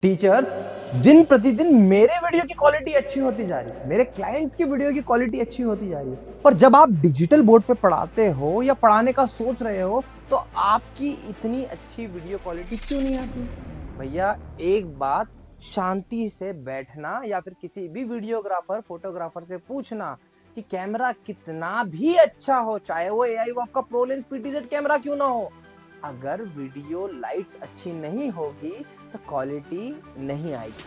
Teachers, दिन प्रतिदिन मेरे वीडियो की क्वालिटी अच्छी होती जा रही है, मेरे क्लाइंट्स की वीडियो की क्वालिटी अच्छी होती जा रही है। पर जब आप डिजिटल बोर्ड पे पढ़ाते हो या पढ़ाने का सोच रहे हो तो आपकी इतनी अच्छी वीडियो क्वालिटी क्यों नहीं आती? भैया एक बात शांति से बैठना या फिर किसी भी वीडियोग्राफर फोटोग्राफर से पूछना कि कैमरा कितना भी अच्छा हो, चाहे वो एआई वॉफ का प्रो लेंस पीटीजेड कैमरा क्यों ना हो, अगर वीडियो लाइट्स अच्छी नहीं होगी तो क्वालिटी नहीं आएगी।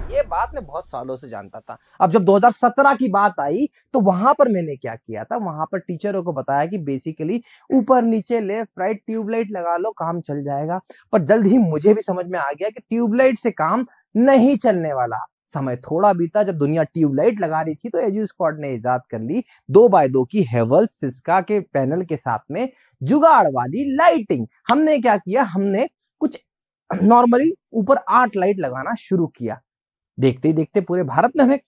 ये बात मैं बहुत सालों से जानता था। अब जब 2017 की बात आई तो वहां पर मैंने क्या किया था, वहां पर टीचरों को बताया कि बेसिकली ऊपर नीचे लेफ्ट राइट ट्यूबलाइट लगा लो, काम चल जाएगा। पर जल्द ही मुझे भी समझ में आ गया कि ट्यूबलाइट से काम नहीं चलने वाला। समय थोड़ा बीता, जब दुनिया ट्यूबलाइट लगा रही थी तो एजू स्क्वाड ने इजाद कर ली 2x2 की हेवल्स सिस्का के पैनल के साथ में जुगाड़ वाली लाइटिंग। हमने क्या किया, हमने कुछ नॉर्मली ऊपर 8 लाइट लगाना शुरू किया। देखते ही देखते पूरे भारत ने हमें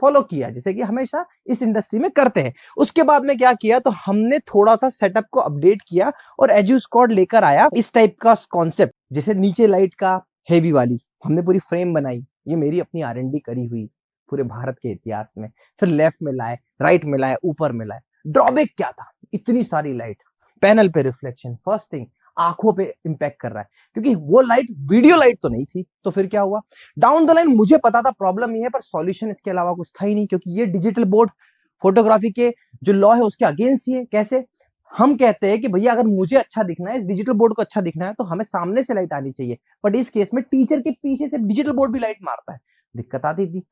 फॉलो किया, जैसे कि हमेशा इस इंडस्ट्री में करते हैं। उसके बाद में क्या किया, तो हमने थोड़ा सा सेटअप को अपडेट किया और एजू स्क्वाड लेकर आया इस टाइप का कॉन्सेप्ट, जैसे नीचे लाइट का हेवी वाली हमने पूरी फ्रेम बनाई। ये मेरी अपनी R&D करी हुई पूरे भारत के इतिहास में। फिर लेफ्ट में लाए, राइट में लाए, ऊपर में लाए। ड्रॉबैक क्या था, इतनी सारी लाइट, पैनल पे रिफ्लेक्शन, फर्स्ट थिंग आंखों पे इंपैक्ट कर रहा है, क्योंकि वो लाइट वीडियो लाइट तो नहीं थी। तो फिर क्या हुआ, डाउन द लाइन मुझे पता था प्रॉब्लम ये है, पर सॉल्यूशन इसके अलावा कुछ था ही नहीं, क्योंकि ये डिजिटल बोर्ड फोटोग्राफी के जो लॉ है उसके अगेंस्ट ही है। कैसे, हम कहते हैं कि भैया अगर मुझे अच्छा दिखना है, इस डिजिटल बोर्ड को अच्छा दिखना है, तो हमें सामने से लाइट आनी चाहिए। बट इस केस में टीचर के पीछे से डिजिटल बोर्ड भी लाइट मारता है, दिक्कत आती थी।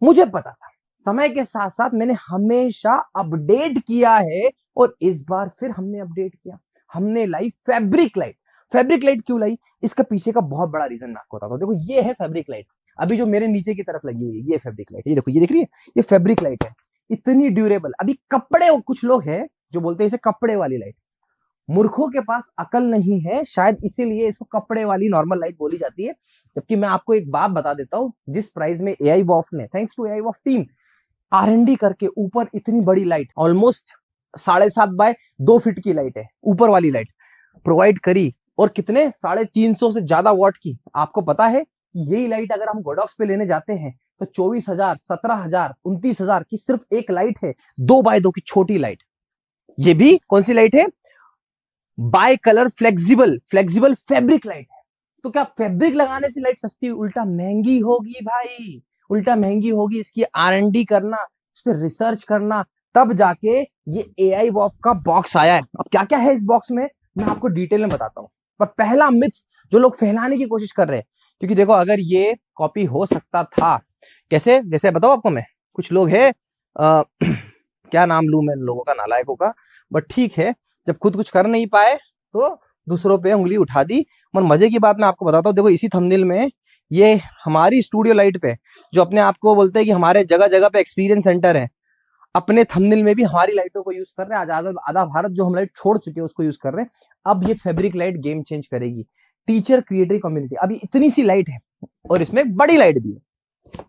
मुझे पता था, समय के साथ साथ मैंने हमेशा अपडेट किया है और इस बार फिर हमने अपडेट किया। हमने लाई फैब्रिक लाइट। फैब्रिक लाइट क्यों लाई, इसका पीछे का बहुत बड़ा रीजन मैं आपको बताता हूँ। देखो ये है फैब्रिक लाइट, अभी जो मेरे नीचे की तरफ लगी हुई है ये फैब्रिक लाइट, ये देखो, ये दिख रही है, ये फैब्रिक लाइट है, इतनी ड्यूरेबल। अभी कपड़े, कुछ लोग हैं जो बोलते हैं इसे कपड़े वाली लाइट। मूर्खों के पास अकल नहीं है, शायद इसीलिए इसको कपड़े वाली नॉर्मल लाइट बोली जाती है। जबकि मैं आपको एक बात बता देता हूं, जिस प्राइस में एआई वॉफ ने, थैंक्स टू एआई वॉफ टीम, R&D करके ऊपर इतनी बड़ी लाइट, ऑलमोस्ट 7.5 बाय 2 फीट की लाइट है, ऊपर वाली लाइट प्रोवाइड करी, और कितने 350 से ज्यादा वॉट की। आपको पता है यही लाइट अगर हम गोडॉक्स पे लेने जाते हैं तो 24,000, 17,000, 29,000 की सिर्फ एक लाइट है, 2x2 की छोटी लाइट। ये भी कौन सी लाइट है, by colour flexible fabric light है। तो क्या फैब्रिक लगाने से लाइट सस्ती, उल्टा महंगी होगी भाई, उल्टा महंगी होगी। इसकी R&D करना, इस पर रिसर्च करना, तब जाके ये एआई वॉफ का बॉक्स आया है। अब क्या क्या है इस बॉक्स में मैं आपको डिटेल में बताता हूं। पर पहला मिथ जो लोग फैलाने की कोशिश कर रहे हैं, क्योंकि देखो अगर ये कॉपी हो सकता था, कैसे, जैसे बताओ आपको मैं, कुछ लोग है क्या नाम लूं मैं लोगों का, नालायकों का, बट ठीक है, जब खुद कुछ कर नहीं पाए तो दूसरों पे उंगली उठा दी। और मजे की बात मैं आपको बताता हूँ, देखो इसी थंबनेल में ये हमारी स्टूडियो लाइट पे, जो अपने आप को बोलते हैं कि हमारे जगह जगह पे एक्सपीरियंस सेंटर है, अपने थंबनेल में भी हमारी लाइटों को यूज कर रहे हैं। आज आधा भारत जो हम लाइट छोड़ चुके हैं उसको यूज कर रहे हैं। अब ये फैब्रिक लाइट गेम चेंज करेगी टीचर क्रिएटर कम्युनिटी। अभी इतनी सी लाइट है और इसमें एक बड़ी लाइट भी है।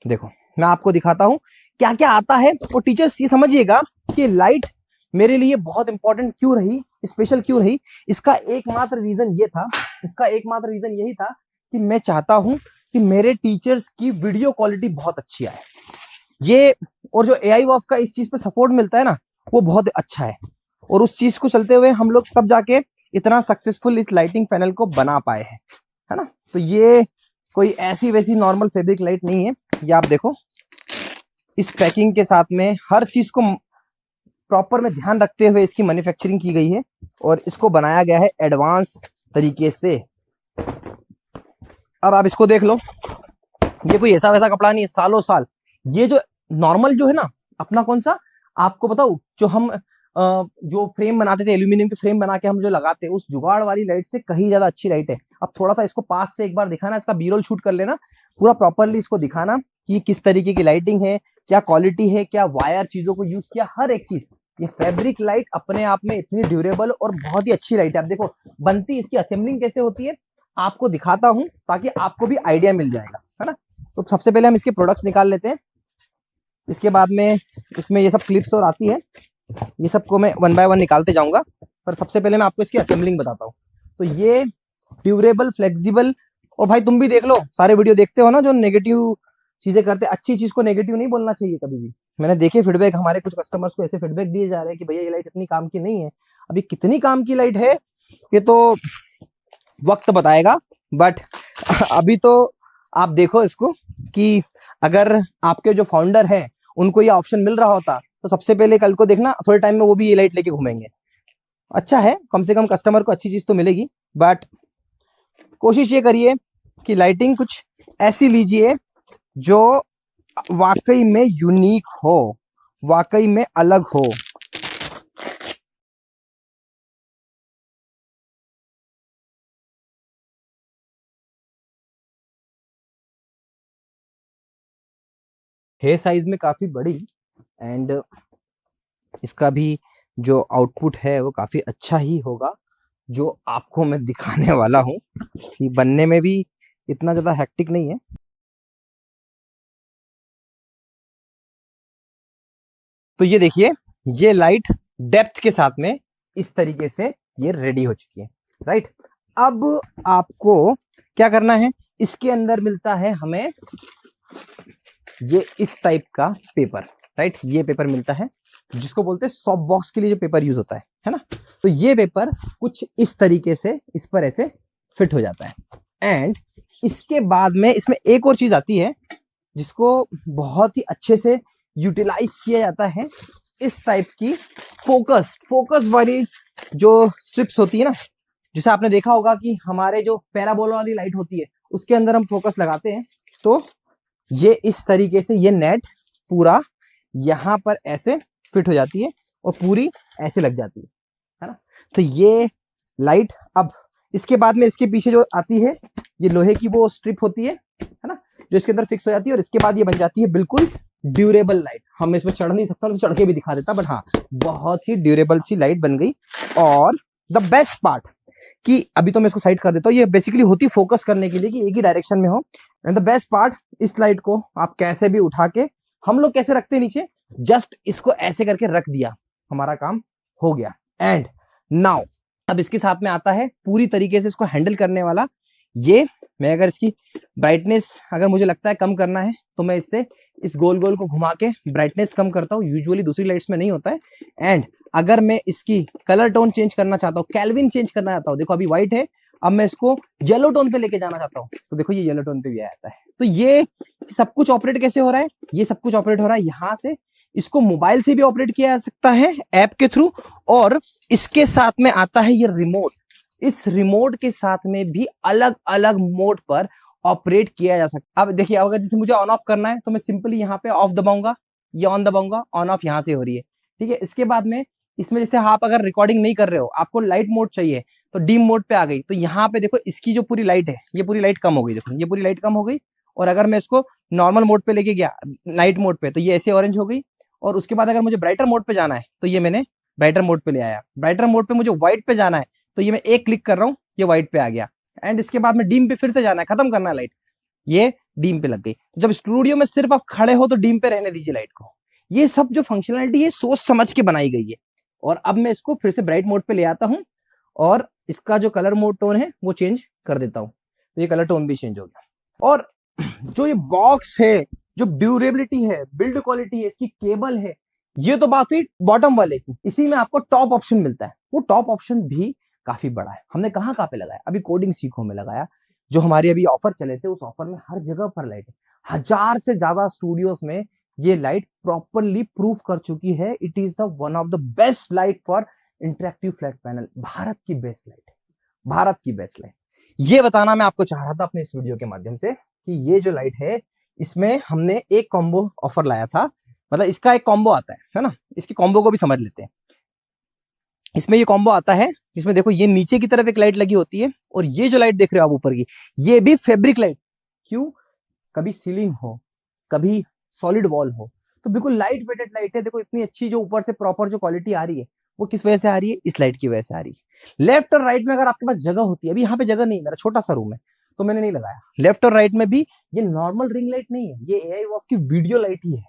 देखो मैं आपको दिखाता हूं क्या क्या आता है। और टीचर्स ये समझिएगा कि लाइट मेरे लिए बहुत इंपॉर्टेंट क्यों रही, स्पेशल क्यों रही। इसका एकमात्र रीजन ये था, इसका एकमात्र रीजन यही था कि मैं चाहता हूं कि मेरे टीचर्स की वीडियो क्वालिटी बहुत अच्छी आए। ये, और जो एआई वॉफ का इस चीज पे सपोर्ट मिलता है ना, वो बहुत अच्छा है। और उस चीज को चलते हुए हम लोग तब जाके इतना सक्सेसफुल इस लाइटिंग पैनल को बना पाए हैं, है ना। तो ये कोई ऐसी वैसी नॉर्मल फैब्रिक लाइट नहीं है। ये आप देखो, इस पैकिंग के साथ में हर चीज को प्रॉपर में ध्यान रखते हुए इसकी मैन्युफैक्चरिंग की गई है और इसको बनाया गया है एडवांस तरीके से। अब आप इसको देख लो, ये कोई ऐसा वैसा कपड़ा नहीं है, सालों साल। ये जो नॉर्मल जो है ना अपना, कौन सा आपको बताओ, जो हम जो फ्रेम बनाते थे, एल्यूमिनियम के फ्रेम बना के हम जो लगाते हैं, उस जुगाड़ वाली लाइट से कहीं ज्यादा अच्छी लाइट है। अब थोड़ा सा इसको पास से एक बार दिखाना, इसका बी-रोल शूट कर लेना, पूरा प्रॉपरली इसको दिखाना कि किस तरीके की लाइटिंग है, क्या क्वालिटी है, क्या वायर चीजों को यूज किया, हर एक चीज। ये फैब्रिक लाइट अपने आप में इतनी ड्यूरेबल और बहुत ही अच्छी लाइट है। आप देखो बनती, इसकी असेंबलिंग कैसे होती है आपको दिखाता हूं, ताकि आपको भी आइडिया मिल जाएगा, है ना। तो सबसे पहले हम इसके प्रोडक्ट्स निकाल लेते हैं। इसके बाद में इसमें ये सब क्लिप्स और आती है, ये सबको मैं वन बाय वन निकालते जाऊंगा, पर सबसे पहले मैं आपको इसकी असेंबलिंग बताता हूँ। तो ये ड्यूरेबल, फ्लेक्सिबल, और भाई तुम भी देख लो, सारे वीडियो देखते हो ना जो नेगेटिव चीजें करते, अच्छी चीज को नेगेटिव नहीं बोलना चाहिए कभी भी। मैंने देखे फीडबैक, हमारे कुछ कस्टमर्स को ऐसे फीडबैक दिए जा रहे हैं कि भैया ये लाइट इतनी काम की नहीं है। अभी कितनी काम की लाइट है ये तो वक्त बताएगा, बट अभी तो आप देखो इसको कि अगर आपके जो फाउंडर है उनको ये ऑप्शन मिल रहा होता तो सबसे पहले कल को देखना थोड़े टाइम में वो भी ये लाइट लेके घूमेंगे। अच्छा है, कम से कम कस्टमर को अच्छी चीज तो मिलेगी, बट कोशिश ये करिए कि लाइटिंग कुछ ऐसी लीजिए जो वाकई में यूनिक हो, वाकई में अलग हो। है साइज में काफी बड़ी, एंड इसका भी जो आउटपुट है वो काफी अच्छा ही होगा, जो आपको मैं दिखाने वाला हूँ कि बनने में भी इतना ज्यादा हेक्टिक नहीं है। तो ये देखिए, ये लाइट डेप्थ के साथ में इस तरीके से ये रेडी हो चुकी है, राइट। अब आपको क्या करना है, इसके अंदर मिलता है हमें ये इस टाइप का पेपर, राइट। ये पेपर मिलता है जिसको बोलते हैं सॉफ्ट बॉक्स के लिए जो पेपर यूज होता है ना। तो ये पेपर कुछ इस तरीके से इस पर ऐसे फिट हो जाता है। एंड इसके बाद में इसमें एक और चीज आती है जिसको बहुत ही अच्छे से यूटिलाइज किया जाता है, इस टाइप की फोकस वाली जो स्ट्रिप्स होती है ना, जिसे आपने देखा होगा कि हमारे जो पैराबोला वाली लाइट होती है उसके अंदर हम फोकस लगाते हैं। तो ये इस तरीके से ये नेट पूरा यहां पर ऐसे फिट हो जाती है और पूरी ऐसे लग जाती है ना। तो ये लाइट, अब इसके बाद में इसके पीछे जो आती है ये लोहे की वो स्ट्रिप होती है ना, जो इसके अंदर फिक्स हो जाती है, और इसके बाद ये बन जाती है बिल्कुल ड्यूरेबल लाइट। हम इसमें चढ़ नहीं सकता तो चढ़ के भी दिखा देता, बट हाँ बहुत ही ड्यूरेबल सी लाइट बन गई। और द बेस्ट पार्ट कि अभी तो मैं इसको साइड कर देता हूँ, ये बेसिकली होती फोकस करने के लिए कि एक ही डायरेक्शन में हो। एंड द बेस्ट पार्ट, इस लाइट को आप कैसे भी उठा के, हम लोग कैसे रखते हैं नीचे, जस्ट इसको ऐसे करके रख दिया, हमारा काम हो गया। एंड नाउ अब इसके साथ में आता है पूरी तरीके से इसको हैंडल करने वाला ये। मैं अगर इसकी ब्राइटनेस अगर मुझे लगता है कम करना है तो मैं इससे इस गोल गोल को घुमा के ब्राइटनेस कम करता हूँ, यूजुअली दूसरी लाइट्स में नहीं होता है। एंड अगर मैं इसकी कलर टोन चेंज करना चाहता हूँ, कैल्विन चेंज करना चाहता हूँ, देखो अभी व्हाइट है, अब मैं इसको येलो टोन पे लेके जाना चाहता हूँ, तो देखो ये येलो टोन पे भी आ जाता है। तो ये सब कुछ ऑपरेट कैसे हो रहा है, ये सब कुछ ऑपरेट हो रहा है यहाँ से। इसको मोबाइल से भी ऑपरेट किया जा सकता है ऐप के थ्रू, और इसके साथ में आता है ये रिमोट। इस रिमोट के साथ में भी अलग अलग मोड पर ऑपरेट किया जा सकता है। अब देखिए, अगर जैसे मुझे ऑन ऑफ करना है तो मैं सिंपली यहाँ पे ऑफ दबाऊंगा, ये ऑन दबाऊंगा, ऑन ऑफ यहाँ से हो रही है, ठीक है। इसके बाद में इसमें जैसे आप अगर रिकॉर्डिंग नहीं कर रहे हो, आपको लाइट मोड चाहिए तो डीम मोड पे आ गई, तो यहाँ पे देखो इसकी जो पूरी लाइट है ये पूरी लाइट कम हो गई, देखो ये पूरी लाइट कम हो गई। और अगर मैं इसको नॉर्मल मोड पे लेके गया, नाइट मोड पे, तो ये ऐसे ऑरेंज हो गई। और उसके बाद अगर मुझे ब्राइटर मोड पे जाना है तो ये मैंने ब्राइटर मोड पे ले आया। ब्राइटर मोड पे मुझे व्हाइट पे जाना है तो ये मैं एक क्लिक कर रहा हूँ, ये व्हाइट पे आ गया। एंड इसके बाद में डीम पे फिर से जाना है, खत्म करना है लाइट, ये डीम पे लग गई। तो जब स्टूडियो में सिर्फ आप खड़े हो तो डीम पे रहने दीजिए लाइट को। ये सब जो फंक्शनलिटी है सोच समझ के बनाई गई है। और अब मैं इसको फिर से ब्राइट मोड पे ले आता हूँ और इसका जो कलर मोड टोन है वो चेंज कर देता हूँ, तो ये कलर टोन भी चेंज हो गया। और जो ये बॉक्स है, जो ड्यूरेबिलिटी है, बिल्ड क्वालिटी है, इसकी केबल है, ये तो बात हुई बॉटम वाले की। इसी में आपको टॉप ऑप्शन मिलता है, वो टॉप ऑप्शन भी काफी बड़ा है। हमने कहाँ कहाँ पे लगाया, अभी कोडिंग सीखो में लगाया, जो हमारे अभी ऑफर चले थे उस ऑफर में हर जगह पर लाइट है। 1000 से ज्यादा स्टूडियोज में ये लाइट प्रॉपरली प्रूफ कर चुकी है, it is the one of the best light for interactive flat panel. Bharat की बेस्ट लाइट है, भारत की बेस्ट लाइट। ये बताना मैं आपको चाह रहा था अपने इस वीडियो के माध्यम से कि ये जो लाइट है इसमें हमने एक कॉम्बो ऑफर लाया था, मतलब इसका एक कॉम्बो आता है ना, इसकी कॉम्बो को भी समझ लेते हैं। इसमें ये कॉम्बो आता है जिसमें देखो ये नीचे की तरफ एक लाइट लगी होती है, और ये जो लाइट देख रहे हो आप ऊपर की, ये भी फैब्रिक लाइट। क्यों, कभी सीलिंग हो, कभी सॉलिड वॉल हो, तो बिल्कुल लाइट वेटेड लाइट है। देखो इतनी अच्छी जो ऊपर से प्रॉपर जो क्वालिटी आ रही है वो किस वजह से आ रही है, इस लाइट की वजह से आ रही है। लेफ्ट और राइट में अगर आपके पास जगह होती है, अभी यहाँ पे जगह नहीं, मेरा छोटा सा रूम है तो मैंने नहीं लगाया। लेफ्ट और राइट में भी ये नॉर्मल रिंग लाइट नहीं है, ये AI वॉफ की वीडियो लाइट ही है।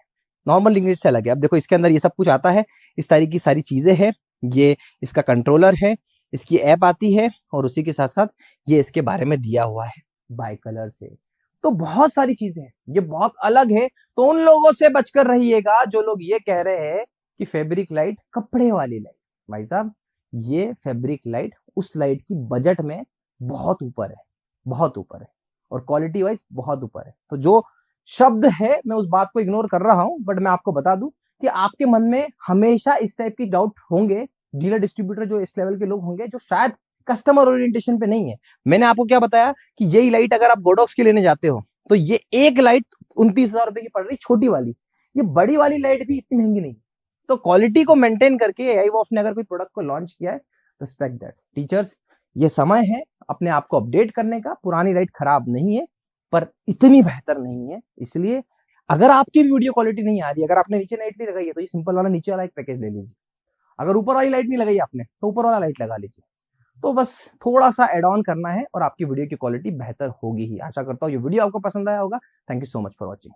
नॉर्मल लिंक लाइट से अलग है। अब देखो इसके अंदर ये सब कुछ आता है, इस तरह की सारी चीजें हैं, ये इसका कंट्रोलर है, इसकी ऐप आती है और उसी के साथ साथ ये इसके बारे में दिया हुआ है बाय कलर से। तो बहुत सारी चीजें हैं, ये बहुत अलग है। तो उन लोगों से बचकर रहिएगा जो लोग ये कह रहे हैं कि फैब्रिक लाइट कपड़े वाली लाइट। भाई साहब, ये फैब्रिक लाइट उस लाइट की बजट में बहुत ऊपर है, बहुत ऊपर है, और क्वालिटी वाइज बहुत ऊपर है। तो जो शब्द है मैं उस बात को इग्नोर कर रहा हूं, बट मैं आपको बता दूं कि आपके मन में हमेशा इस टाइप की डाउट होंगे। डीलर डिस्ट्रीब्यूटर जो इस लेवल के लोग होंगे जो शायद कस्टमर ओरिएंटेशन पे नहीं है। मैंने आपको क्या बताया कि यही लाइट अगर आप गोडॉक्स की लेने जाते हो तो ये एक लाइट 29,000 रुपए की पड़ रही, छोटी वाली। ये बड़ी वाली लाइट भी इतनी महंगी नहीं। तो क्वालिटी को मेंटेन करके एआईवॉफ ने अगर कोई प्रोडक्ट को लॉन्च किया है, रिस्पेक्ट दैट। टीचर्स, ये समय है अपने आप को अपडेट करने का। पुरानी लाइट खराब नहीं है पर इतनी बेहतर नहीं है। इसलिए अगर आपकी वीडियो क्वालिटी नहीं आ रही, अगर आपने नीचे लाइट नहीं लगाई है तो ये सिंपल वाला नीचे वाला एक पैकेज ले लीजिए। अगर ऊपर वाली लाइट नहीं लगाई आपने तो ऊपर वाला लाइट लगा लीजिए। तो बस थोड़ा सा एड ऑन करना है और आपकी वीडियो की क्वालिटी बेहतर होगी ही। आशा करता हूँ ये वीडियो आपको पसंद आया होगा। Thank you so much for watching.